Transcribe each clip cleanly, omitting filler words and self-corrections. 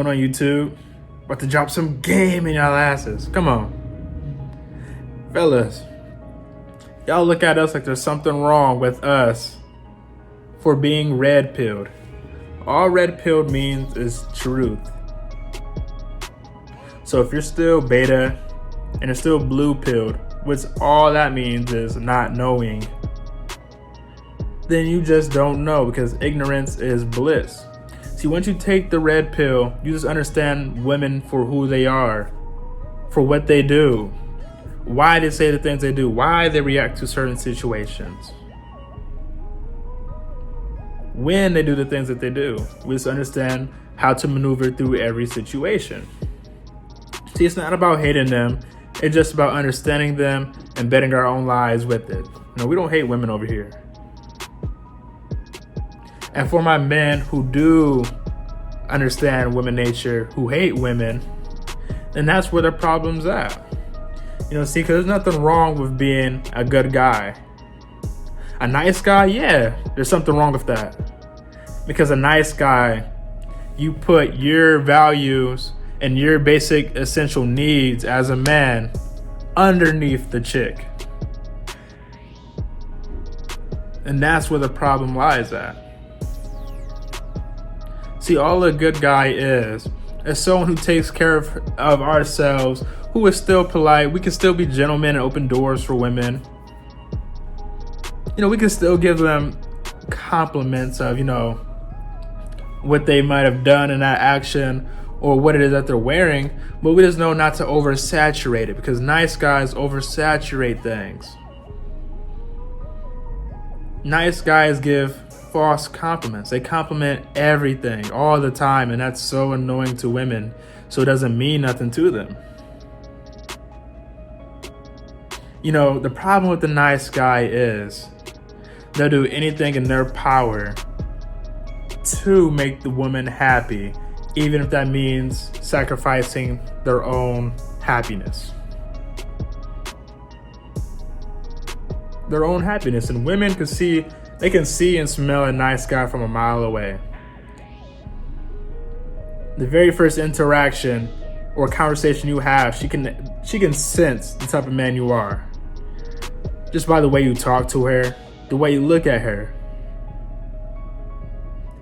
going on YouTube? About to drop some game in y'all asses. Come on. Fellas, y'all look at us like there's something wrong with us for being red-pilled. All red-pilled means is truth. So if you're still beta and you're still blue-pilled, which all that means is not knowing, then you just don't know, because ignorance is bliss. See, once you take the red pill, you just understand women for who they are, for what they do, why they say the things they do, why they react to certain situations, when they do the things that they do. We just understand how to maneuver through every situation. See, it's not about hating them. It's just about understanding them and betting our own lives with it. No, we don't hate women over here. And for my men who do understand women nature, who hate women, then that's where the problem's at. See, because there's nothing wrong with being a good guy. A nice guy, yeah, there's something wrong with that. Because a nice guy, you put your values and your basic essential needs as a man underneath the chick. And that's where the problem lies at. See, all a good guy is someone who takes care of ourselves, who is still polite. We can still be gentlemen and open doors for women. We can still give them compliments of, what they might have done in that action or what it is that they're wearing, but we just know not to oversaturate it, because nice guys oversaturate things. Nice guys give false compliments. They compliment everything all the time, and that's so annoying to women, so it doesn't mean nothing to them. The problem with the nice guy is they'll do anything in their power to make the woman happy, even if that means sacrificing their own happiness. Their own happiness. And women can see and smell a nice guy from a mile away. The very first interaction or conversation you have, she can sense the type of man you are. Just by the way you talk to her, the way you look at her.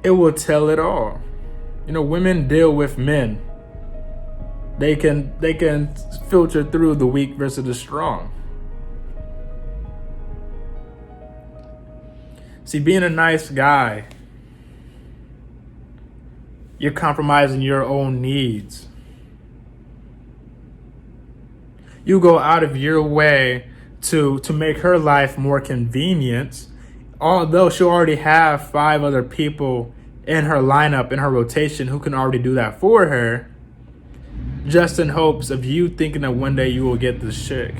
It will tell it all. Women deal with men. They can filter through the weak versus the strong. See, being a nice guy, you're compromising your own needs. You go out of your way to make her life more convenient, although she'll already have 5 other people in her lineup, in her rotation, who can already do that for her, just in hopes of you thinking that one day you will get this chick.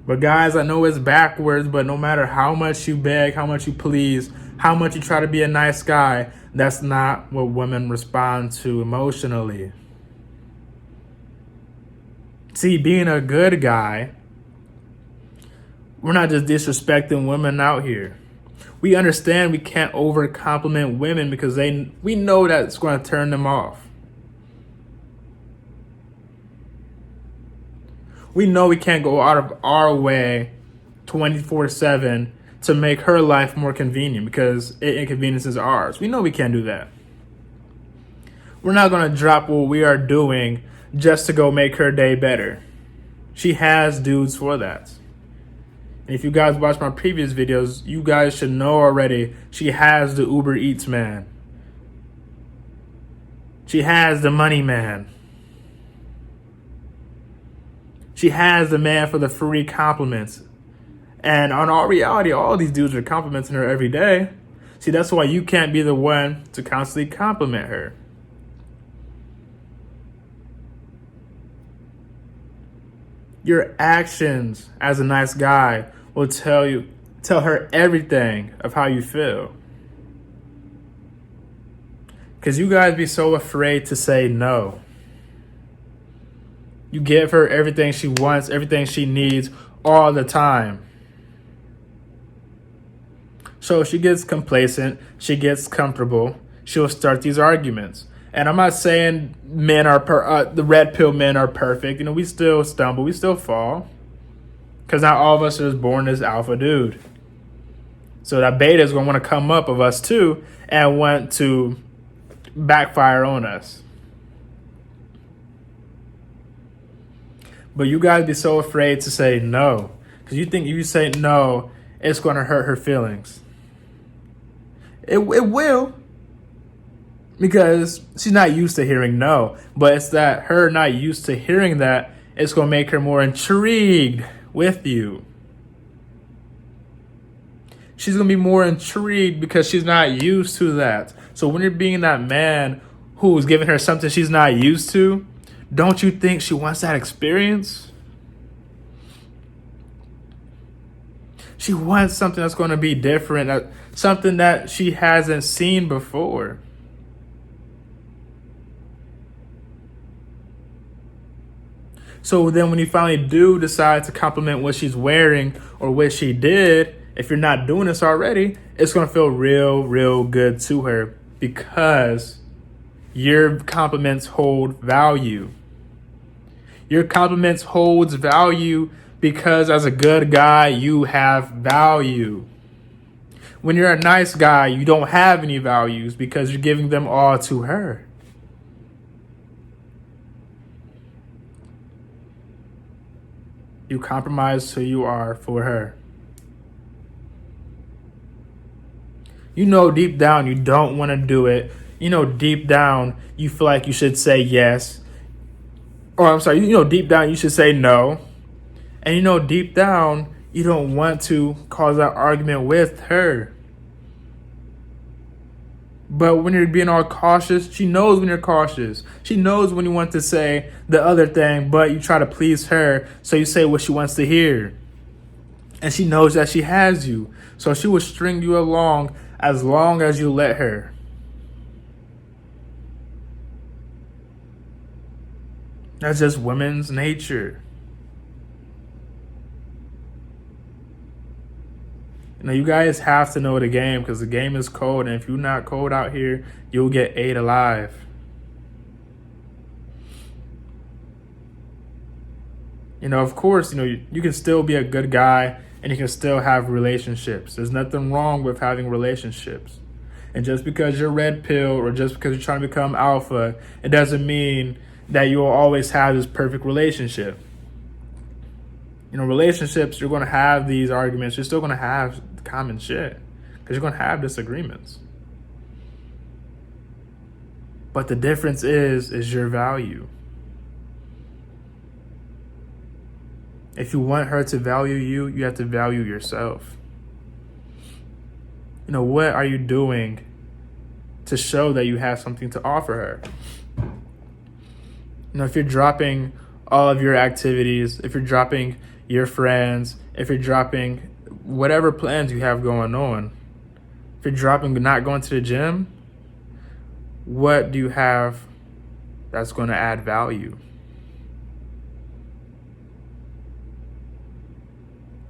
But guys, I know it's backwards, but no matter how much you beg, how much you please, how much you try to be a nice guy, that's not what women respond to emotionally. See, being a good guy, we're not just disrespecting women out here. We understand we can't over compliment women because we know that it's going to turn them off. We know we can't go out of our way 24/7 to make her life more convenient because it inconveniences ours. We know we can't do that. We're not going to drop what we are doing just to go make her day better. She has dudes for that. And if you guys watch my previous videos, you guys should know already she has the Uber Eats man. She has the money man. She has the man for the free compliments. And on all reality, all these dudes are complimenting her every day. See, that's why you can't be the one to constantly compliment her. Your actions as a nice guy will tell her everything of how you feel. Because you guys be so afraid to say no. You give her everything she wants, everything she needs all the time. So she gets complacent, she gets comfortable, she'll start these arguments. And I'm not saying the red pill men are perfect. You know, we still stumble, we still fall. Because not all of us are born as alpha dude. So that beta is going to want to come up of us too and want to backfire on us. But you guys be so afraid to say no. Because you think if you say no, it's going to hurt her feelings. It will. Because she's not used to hearing no. But it's that her not used to hearing that, it's going to make her more intrigued with you. She's going to be more intrigued because she's not used to that. So when you're being that man who's giving her something she's not used to, don't you think she wants that experience? She wants something that's going to be different, something that she hasn't seen before. So then when you finally do decide to compliment what she's wearing or what she did, if you're not doing this already, it's going to feel real good to her because your compliments hold value. Your compliments holds value because as a good guy, you have value. When you're a nice guy, you don't have any values because you're giving them all to her. You compromise who you are for her. You know deep down you don't want to do it. You know deep down you feel like you should say yes. Or I'm sorry, you know deep down you should say no. And you know deep down you don't want to cause that argument with her. But when you're being all cautious, she knows when you're cautious. She knows when you want to say the other thing, but you try to please her, so you say what she wants to hear. And she knows that she has you. So she will string you along as you let her. That's just women's nature. Now, you guys have to know the game because the game is cold. And if you're not cold out here, you'll get ate alive. You know, of course, you know, you can still be a good guy and you can still have relationships. There's nothing wrong with having relationships. And just because you're red pill or just because you're trying to become alpha, it doesn't mean that you'll always have this perfect relationship. You know, relationships, you're going to have these arguments. You're still going to have common shit because you're going to have disagreements. But the difference is your value. If you want her to value you, you have to value yourself. You know, what are you doing to show that you have something to offer her? You know, if you're dropping all of your activities, if you're dropping your friends, if you're dropping whatever plans you have going on, if you're dropping not going to the gym, what do you have that's going to add value?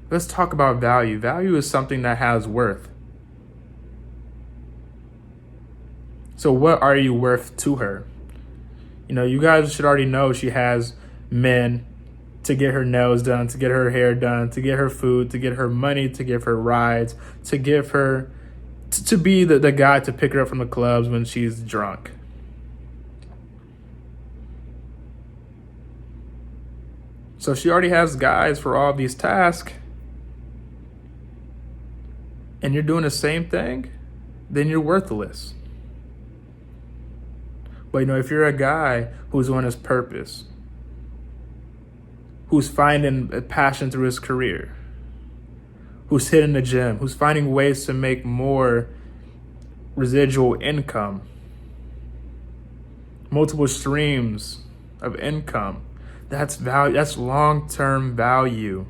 Let's talk about value. Value is something that has worth. So what are you worth to her? You know, you guys should already know she has men to get her nails done, to get her hair done, to get her food, to get her money, to give her rides, to give her, to be the guy to pick her up from the clubs when she's drunk. So if she already has guys for all these tasks, and you're doing the same thing, then you're worthless. But you know, if you're a guy who's on his purpose, who's finding a passion through his career, who's hitting the gym, who's finding ways to make more residual income, multiple streams of income, that's value. That's long-term value.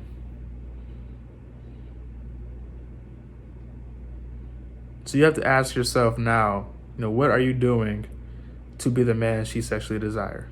So you have to ask yourself now, you know, what are you doing to be the man she sexually desires?